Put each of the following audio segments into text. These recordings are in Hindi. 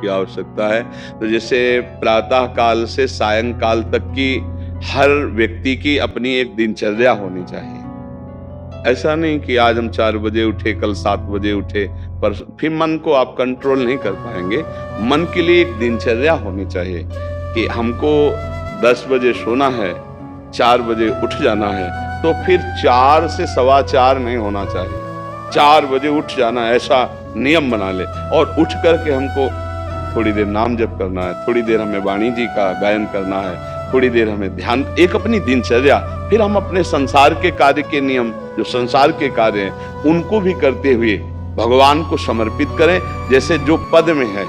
की आवश्यकता है। तो जैसे प्रातः काल से सायंकाल तक की हर व्यक्ति की अपनी एक दिनचर्या होनी चाहिए। ऐसा नहीं कि आज हम 4 बजे उठे, कल 7 बजे उठे, पर फिर मन को आप कंट्रोल नहीं कर पाएंगे। मन के लिए एक दिनचर्या होनी चाहिए कि हमको 10 बजे सोना है, 4 बजे उठ जाना है, तो फिर 4 से 4:15 नहीं होना चाहिए, 4 बजे उठ जाना, ऐसा नियम बना ले। और उठ करके हमको थोड़ी देर नाम जप करना है, थोड़ी देर हमें वाणी जी का गायन करना है, थोड़ी देर हमें ध्यान, एक अपनी दिनचर्या। फिर हम अपने संसार के कार्य के नियम, जो संसार के कार्य हैं, उनको भी करते हुए भगवान को समर्पित करें। जैसे जो पद में है,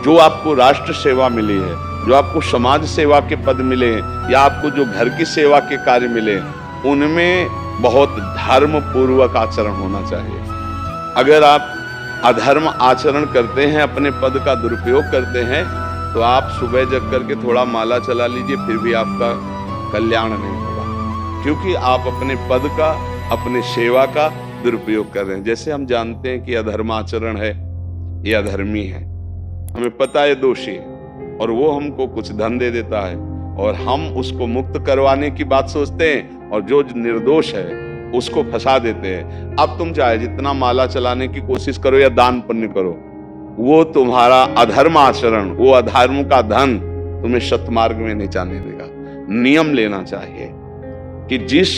जो आपको राष्ट्र सेवा मिली है, जो आपको समाज सेवा के पद मिले हैं, या आपको जो घर की सेवा के कार्य मिले, उनमें बहुत धर्म पूर्वक आचरण होना चाहिए। अगर आप अधर्म आचरण करते हैं, अपने पद का दुरुपयोग करते हैं, तो आप सुबह जग करके थोड़ा माला चला लीजिए, फिर भी आपका कल्याण नहीं होगा, क्योंकि आप अपने पद का, अपने सेवा का दुरुपयोग कर रहे हैं। जैसे हम जानते हैं कि अधर्माचरण है, ये अधर्मी है, हमें पता है दोषी है, और वो हमको कुछ धन दे देता है, और हम उसको मुक्त करवाने की बात सोचते हैं, और जो निर्दोष है उसको फंसा देते हैं। अब तुम चाहे जितना माला चलाने की कोशिश करो या दान पुण्य करो, वो तुम्हारा अधर्म आचरण, वो अधर्म का धन तुम्हें सतमार्ग में नहीं जाने देगा। नियम लेना चाहिए कि जिस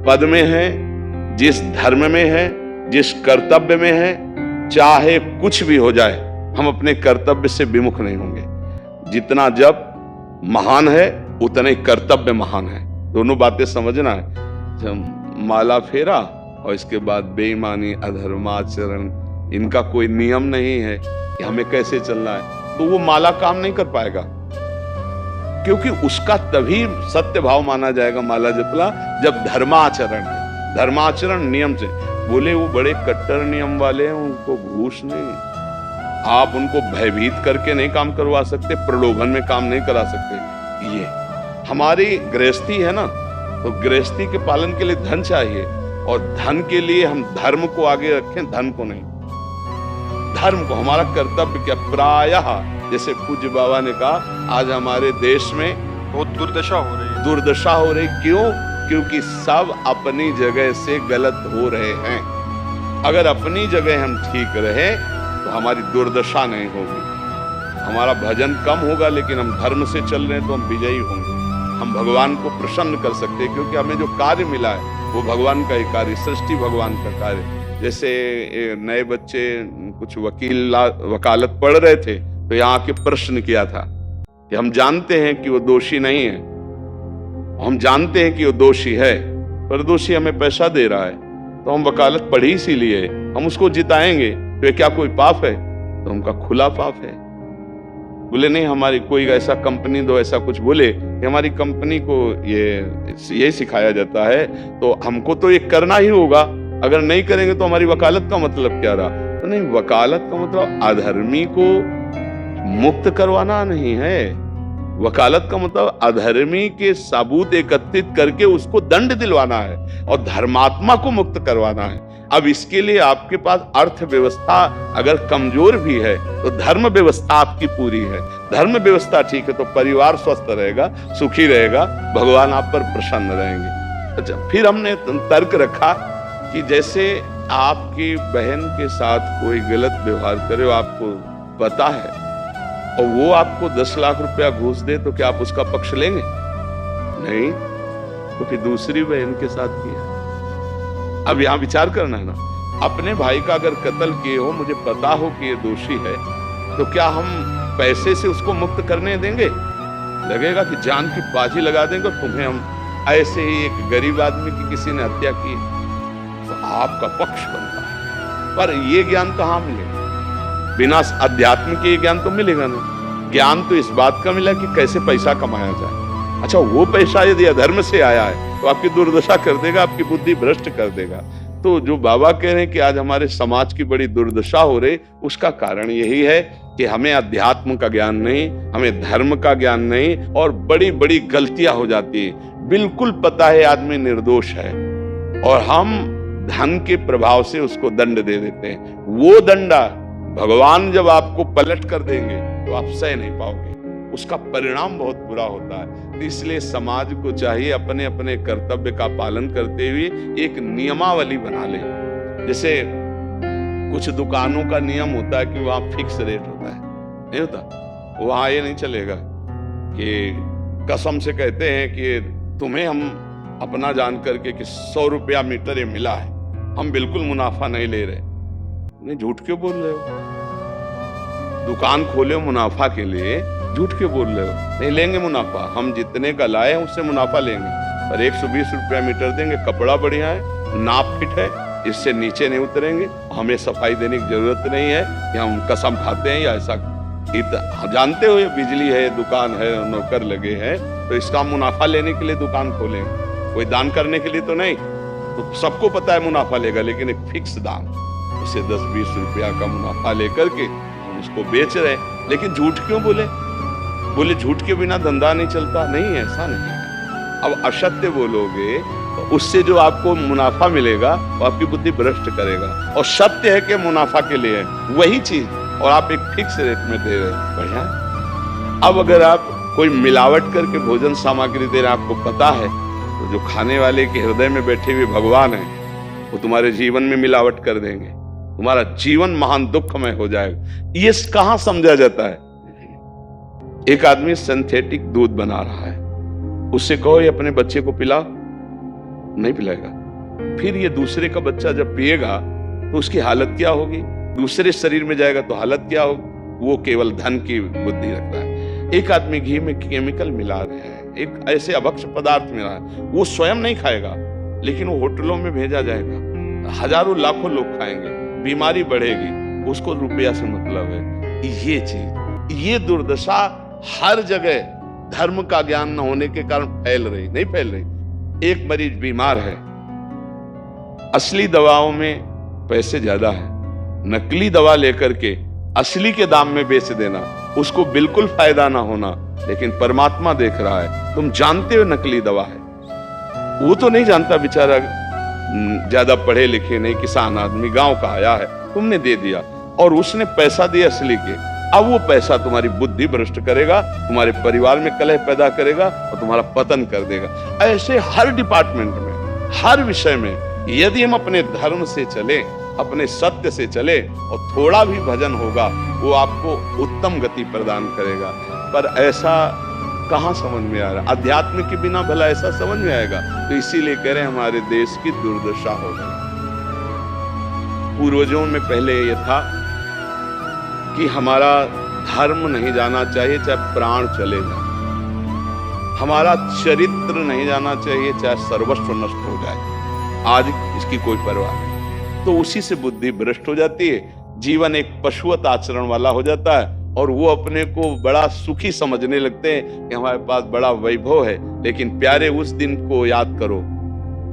पद में है, जिस धर्म में है, जिस कर्तव्य में है, चाहे कुछ भी हो जाए, हम अपने कर्तव्य से विमुख नहीं होंगे। जितना जप महान है, उतना ही कर्तव्य महान है। दोनों बातें समझना है। माला फेरा और इसके बाद बेईमानी, अधर्माचरण, इनका कोई नियम नहीं है कि हमें कैसे चलना है, तो वो माला काम नहीं कर पाएगा, क्योंकि उसका तभी सत्य भाव माना जाएगा माला जपला जब धर्माचरण है। धर्माचरण नियम से। बोले वो बड़े कट्टर नियम वाले हैं, उनको घूस नहीं, आप उनको भयभीत करके नहीं काम करवा सकते, प्रलोभन में काम नहीं करा सकते। ये हमारी गृहस्थी है ना, तो गृहस्थी के पालन के लिए धन चाहिए, और धन के लिए हम धर्म को आगे रखें, धन को नहीं। धर्म को, हमारा कर्तव्य क्या, प्रायः जैसे पूज्य बाबा ने कहा, आज हमारे देश में बहुत दुर्दशा हो रही है। दुर्दशा हो रही, क्यों? क्योंकि सब अपनी जगह से गलत हो रहे हैं। अगर अपनी जगह हम ठीक रहे तो हमारी दुर्दशा नहीं होगी, हमारा भजन कम होगा, लेकिन हम धर्म से चल रहे हैं तो हम विजयी होंगे। हम भगवान को प्रसन्न कर सकते हैं, क्योंकि हमें जो कार्य मिला है वो भगवान का ही कार्य, सृष्टि भगवान का कार्य। जैसे नए बच्चे कुछ वकालत पढ़ रहे थे, तो यहाँ के प्रश्न किया था कि हम जानते हैं कि वो दोषी नहीं है, हम जानते हैं कि वो दोषी है, पर दोषी हमें पैसा दे रहा है, तो हम वकालत पढ़ी इसीलिए, हम उसको जिताएंगे, तो ये क्या कोई पाप है? तो उनका खुला पाप है। बोले नहीं, हमारी कोई ऐसा कंपनी दो, ऐसा कुछ बोले कि हमारी कंपनी को ये सिखाया जाता है, तो हमको तो ये करना ही होगा, अगर नहीं करेंगे तो हमारी वकालत का मतलब क्या रहा? तो नहीं, वकालत का मतलब अधर्मी को मुक्त करवाना नहीं है, वकालत का मतलब अधर्मी के सबूत एकत्रित करके उसको दंड दिलवाना है, और धर्मात्मा को मुक्त करवाना है। अब इसके लिए आपके पास अर्थव्यवस्था अगर कमजोर भी है, तो धर्म व्यवस्था आपकी पूरी है। धर्म व्यवस्था ठीक है तो परिवार स्वस्थ रहेगा, सुखी रहेगा, भगवान आप पर प्रसन्न रहेंगे। अच्छा, फिर हमने तर्क रखा कि जैसे आपकी बहन के साथ कोई गलत व्यवहार करे, आपको पता है, और वो आपको 10 लाख रुपया घूस दे, तो क्या आप उसका पक्ष लेंगे? नहीं, तो फिर दूसरी बहन के साथ किया। अब यहां विचार करना है ना, अपने भाई का अगर कत्ल किए हो, मुझे पता हो कि ये दोषी है, तो क्या हम पैसे से उसको मुक्त करने देंगे? लगेगा कि जान की बाजी लगा देंगे, तुम्हें हम ऐसे ही एक गरीब आदमी की किसी ने हत्या की, तो आपका पक्ष बनता है। पर ये ज्ञान कहाँ मिलेगा? बिना अध्यात्म के ज्ञान तो मिलेगा नहीं। ज्ञान तो इस बात का मिला कि कैसे पैसा कमाया जाए। अच्छा, वो पैसा यदि अधर्म से आया है तो आपकी दुर्दशा कर देगा, आपकी बुद्धि भ्रष्ट कर देगा। तो जो बाबा कह रहे हैं कि आज हमारे समाज की बड़ी दुर्दशा हो रही, उसका कारण यही है कि हमें अध्यात्म का ज्ञान नहीं, हमें धर्म का ज्ञान नहीं, और बड़ी बड़ी गलतियां हो जाती है। बिल्कुल पता है आदमी निर्दोष है, और हम धन के प्रभाव से उसको दंड दे देते हैं। वो दंडा भगवान जब आपको पलट कर देंगे तो आप सह नहीं पाओगे, उसका परिणाम बहुत बुरा होता है। तो इसलिए समाज को चाहिए अपने अपने कर्तव्य का पालन करते हुए एक नियमावली बना ले। जैसे कुछ दुकानों का नियम होता है कि वहां फिक्स रेट होता है, नहीं होता, वहां ये नहीं चलेगा कि कसम से कहते हैं कि तुम्हें हम अपना जान करके कि 100 रुपया मीटर ये मिला है, हम बिल्कुल मुनाफा नहीं ले रहे। नहीं, झूठ क्यों बोल रहे हो? दुकान खोले हो मुनाफा के लिए, झूठ क्यों बोल रहे हो? नहीं लेंगे मुनाफा, हम जितने का लाए हैं उससे मुनाफा लेंगे, पर 120 रुपया मीटर देंगे, कपड़ा बढ़िया है, नाप फिट है, इससे नीचे नहीं उतरेंगे, हमें सफाई देने की जरूरत नहीं है कि हम कसम खाते हैं या ऐसा। जानते हो ये बिजली है, दुकान है, नौकर लगे हैं, तो इसका मुनाफा लेने के लिए दुकान खोलेंगे, कोई दान करने के लिए तो नहीं। तो सबको पता है मुनाफा लेगा, लेकिन एक फिक्स दाम, इसे 10-20 रुपया का मुनाफा लेकर के हम उसको बेच रहे हैं। लेकिन झूठ क्यों बोले? बोले झूठ के बिना धंधा नहीं चलता। नहीं, ऐसा नहीं है। अब असत्य बोलोगे तो उससे जो आपको मुनाफा मिलेगा वो आपकी बुद्धि भ्रष्ट करेगा, और सत्य है कि मुनाफा के लिए है वही चीज, और आप एक फिक्स रेट में दे रहे हैं, बढ़िया। अब अगर आप कोई मिलावट करके भोजन सामग्री दे रहे हैं, आपको पता है तो जो खाने वाले के हृदय में बैठे हुए भगवान है वो तुम्हारे जीवन में मिलावट कर देंगे, तुम्हारा जीवन महान दुखमय हो जाएगा। ये कहां समझा जाता है? एक आदमी सिंथेटिक दूध बना रहा है, उससे कहो ये अपने बच्चे को पिला, नहीं पिलाएगा। फिर ये दूसरे का बच्चा जब पिएगा तो उसकी हालत क्या होगी? दूसरे शरीर में जाएगा तो हालत क्या होगी? वो केवल धन की बुद्धि रखता है। एक आदमी घी में केमिकल मिला रहे हैं, एक ऐसे अभक्ष पदार्थ मिला है, वो स्वयं नहीं खाएगा, लेकिन वो होटलों में भेजा जाएगा, हजारों लाखों लोग खाएंगे, बीमारी बढ़ेगी, उसको रुपया से मतलब है। ये चीज, ये दुर्दशा हर जगह धर्म का ज्ञान न होने के कारण फैल रही, नहीं फैल रही। एक मरीज बीमार है, असली दवाओं में पैसे ज्यादा है, नकली दवा लेकर के असली के दाम में बेच देना, उसको बिल्कुल फायदा ना होना। लेकिन परमात्मा देख रहा है, तुम जानते हो नकली दवा है, वो तो नहीं जानता बेचारा, ज्यादा पढ़े लिखे नहीं, किसान आदमी गांव का आया है, तुमने दे दिया और उसने पैसा दिया असली के। अब वो पैसा तुम्हारी बुद्धि भ्रष्ट करेगा, तुम्हारे परिवार में कलह पैदा करेगा और तुम्हारा पतन कर देगा। ऐसे हर डिपार्टमेंट में, हर विषय में यदि हम अपने धर्म से चले, अपने सत्य से चले और थोड़ा भी भजन होगा, वो आपको उत्तम गति प्रदान करेगा। पर ऐसा कहां समझ में आ रहा? अध्यात्म के बिना भला ऐसा समझ में आएगा? तो इसीलिए कह रहे हैं हमारे देश की दुर्दशा हो गई। पूर्वजों में पहले ये था कि हमारा धर्म नहीं जाना चाहिए चाहे प्राण चले जाए, हमारा चरित्र नहीं जाना चाहिए चाहे सर्वस्व नष्ट हो जाए। आज इसकी कोई परवाह नहीं, तो उसी से बुद्धि भ्रष्ट हो जाती है, जीवन एक पशुवत आचरण वाला हो जाता है, और वो अपने को बड़ा सुखी समझने लगते हैं कि हमारे पास बड़ा वैभव है। लेकिन प्यारे, उस दिन को याद करो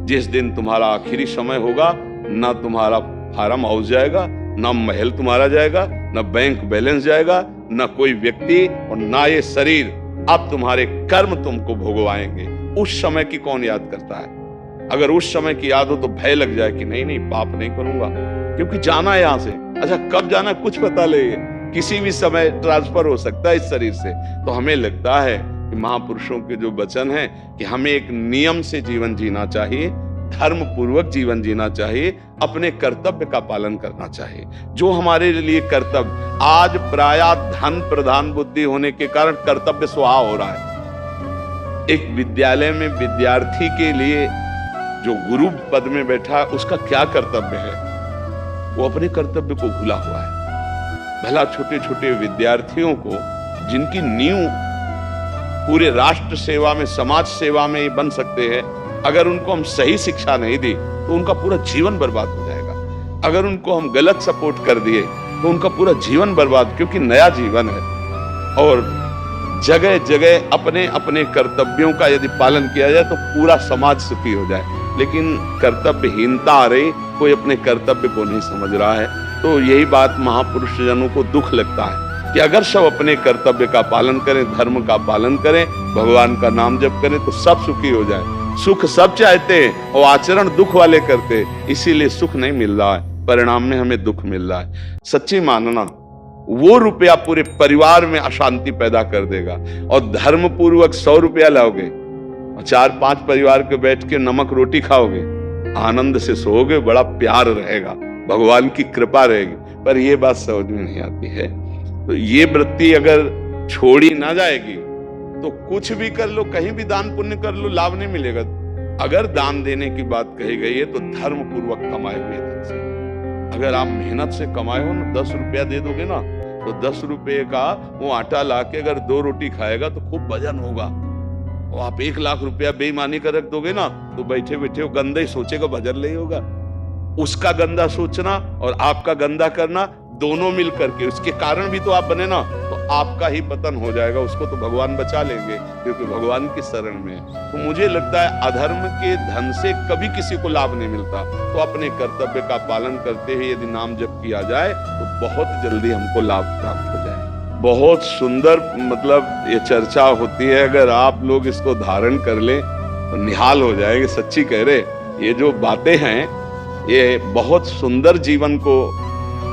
जिस दिन तुम्हारा आखिरी समय होगा, ना तुम्हारा फार्म हाउस जाएगा, ना महल तुम्हारा जाएगा, ना बैंक बैलेंस जाएगा, ना कोई व्यक्ति, और ना ये शरीर। अब तुम्हारे कर्म तुमको भोगवाएंगे। उस समय की कौन याद करता है? अगर उस समय की याद हो तो भय लग जाए कि नहीं पाप नहीं करूंगा, क्योंकि जाना है यहां से। अच्छा, कब जाना कुछ पता नहीं, किसी भी समय ट्रांसफर हो सकता है इस शरीर से। तो हमें लगता है कि महापुरुषों के जो वचन है कि हमें एक नियम से जीवन जीना चाहिए, धर्म पूर्वक जीवन जीना चाहिए, अपने कर्तव्य का पालन करना चाहिए। जो हमारे लिए कर्तव्य, आज प्रायः धन प्रधान बुद्धि होने के कारण कर्तव्य स्वभाव हो रहा है। एक विद्यालय में विद्यार्थी के लिए जो गुरु पद में बैठा है, उसका क्या कर्तव्य है? वो अपने कर्तव्य को भूला हुआ है। भला छोटे छोटे विद्यार्थियों को, जिनकी नींव पूरे राष्ट्र सेवा में, समाज सेवा में बन सकते हैं, अगर उनको हम सही शिक्षा नहीं दी तो उनका पूरा जीवन बर्बाद हो जाएगा। अगर उनको हम गलत सपोर्ट कर दिए तो उनका पूरा जीवन बर्बाद, क्योंकि नया जीवन है। और जगह जगह अपने अपने कर्तव्यों का यदि पालन किया जाए तो पूरा समाज सुखी हो जाए। लेकिन कर्तव्यहीनता आ रही, कोई अपने कर्तव्य को नहीं समझ रहा है। तो यही बात महापुरुष जनों को दुख लगता है कि अगर सब अपने कर्तव्य का पालन करें, धर्म का पालन करें, भगवान का नाम जप करें, तो सब सुखी हो जाए। सुख सब चाहते हैं और आचरण दुख वाले करते, इसीलिए सुख नहीं मिल रहा है। परिणाम में हमें दुख मिल रहा है। सच्ची मानना, वो रुपया पूरे परिवार में अशांति पैदा कर देगा। और धर्म पूर्वक 100 रुपया लाओगे और 4-5 परिवार के बैठ के नमक रोटी खाओगे, आनंद से सोओगे, बड़ा प्यार रहेगा, भगवान की कृपा रहेगी। पर ये बात समझ में नहीं आती है। तो ये वृत्ति अगर छोड़ी ना जाएगी तो कुछ भी कर लो, कहीं भी दान पुण्य कर लो, लाभ नहीं मिलेगा। अगर दान देने की बात कही गई है तो धर्म पूर्वक कमाए हुए धन से। अगर आप मेहनत से कमाए हो ना, 10 रुपया दे दोगे ना, तो 10 रुपये का वो आटा लाके अगर 2 रोटी खाएगा तो खूब वजन होगा। और आप 1 लाख रुपया बेईमानी कर रख दोगे ना, तो बैठे बैठे वो गंदा ही सोचेगा, वजन नहीं होगा। उसका गंदा सोचना और आपका गंदा करना, दोनों मिल करके उसके कारण भी तो आप बने ना, तो आपका ही पतन हो जाएगा। उसको तो भगवान बचा लेंगे क्योंकि भगवान की शरण में है। तो मुझे लगता है अधर्म के धन से कभी किसी को लाभ नहीं मिलता। तो अपने कर्तव्य का पालन करते हुए यदि नाम जप किया जाए तो बहुत जल्दी हमको लाभ प्राप्त हो जाए। बहुत सुंदर मतलब ये चर्चा होती है। अगर आप लोग इसको धारण कर लें तो निहाल हो जाएंगे। सच्ची कह रहे, ये जो बातें हैं ये बहुत सुंदर जीवन को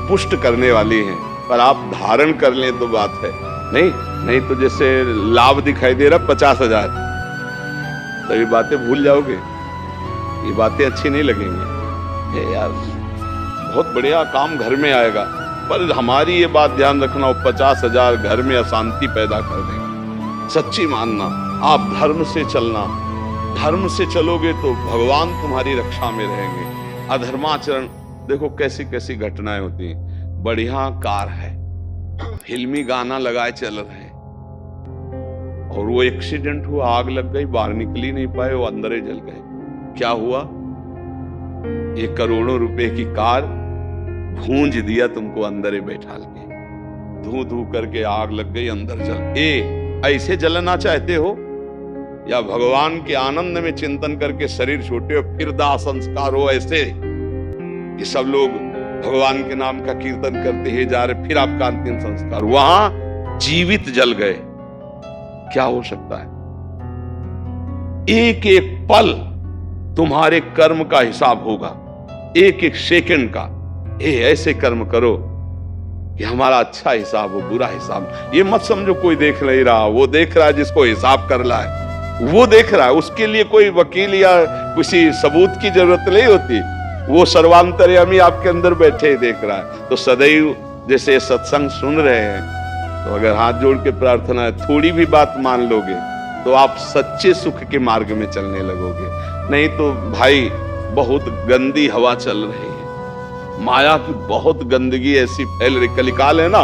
पुष्ट करने वाली हैं, पर आप धारण कर लें तो बात है। नहीं तो जैसे लाभ दिखाई दे रहा 50,000, तो ये बातें भूल जाओगे, ये बातें अच्छी नहीं लगेंगी। ये यार बहुत बढ़िया काम घर में आएगा, पर हमारी ये बात ध्यान रखना, वो 50,000 घर में अशांति पैदा कर देगा। सच्ची मानना, आप धर्म से चलना, धर्म से चलोगे तो भगवान तुम्हारी रक्षा में रहेंगे। अधर्माचरण, देखो कैसी कैसी घटनाएं होती हैं। बढ़िया कार है, फिल्मी गाना लगाए चल रहे हैं, और वो एक्सीडेंट हुआ, आग लग गई, बाहर निकल ही नहीं पाए, वो अंदर ही जल गए। क्या हुआ? 1 करोड़ों रुपए की कार भूंज दिया तुमको अंदर ही बैठा के, धू धू करके आग लग गई, अंदर जल। ऐसे जलना चाहते हो या भगवान के आनंद में चिंतन करके शरीर छोटे हो फिर दाह संस्कार हो ऐसे कि सब लोग भगवान के नाम का कीर्तन करते ही जा रहे, फिर आपका अंतिम संस्कार वहां जीवित जल गए? क्या हो सकता है? एक एक पल तुम्हारे कर्म का हिसाब होगा, एक एक सेकंड का। ऐसे कर्म करो कि हमारा अच्छा हिसाब हो, बुरा हिसाब। ये मत समझो कोई देख नहीं रहा, वो देख रहा है जिसको हिसाब कर रहा है, वो देख रहा है। उसके लिए कोई वकील या किसी सबूत की जरूरत नहीं होती, वो सर्वांतर्यामी आपके अंदर बैठे ही देख रहा है। तो सदैव जैसे सत्संग सुन रहे हैं, तो अगर हाथ जोड़ के प्रार्थना है, थोड़ी भी बात मान लोगे तो आप सच्चे सुख के मार्ग में चलने लगोगे। नहीं तो भाई बहुत गंदी हवा चल रही है, माया की बहुत गंदगी ऐसी फैल रही। कलिकाल है ना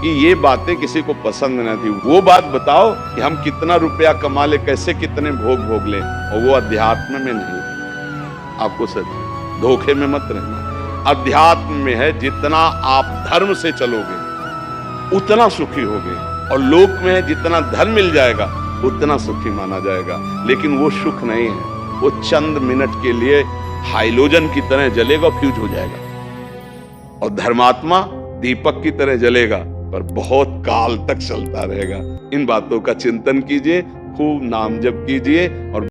कि ये बातें किसी को पसंद न थी। वो बात बताओ कि हम कितना रुपया कमा ले, कैसे कितने भोग ले, और वो अध्यात्म में नहीं। आपको सच धोखे में मत रहना। अध्यात्म में है, जितना आप धर्म से चलोगे उतना सुखी होगे, और लोक में है जितना धन मिल जाएगा उतना सुखी माना जाएगा। लेकिन वो सुख नहीं है, वो चंद मिनट के लिए हाइलोजन की तरह जलेगा, फ्यूज हो जाएगा। और धर्मात्मा दीपक की तरह जलेगा, पर बहुत काल तक चलता रहेगा। इन बातों का चिंतन कीजिए, खूब नाम जप कीजिए और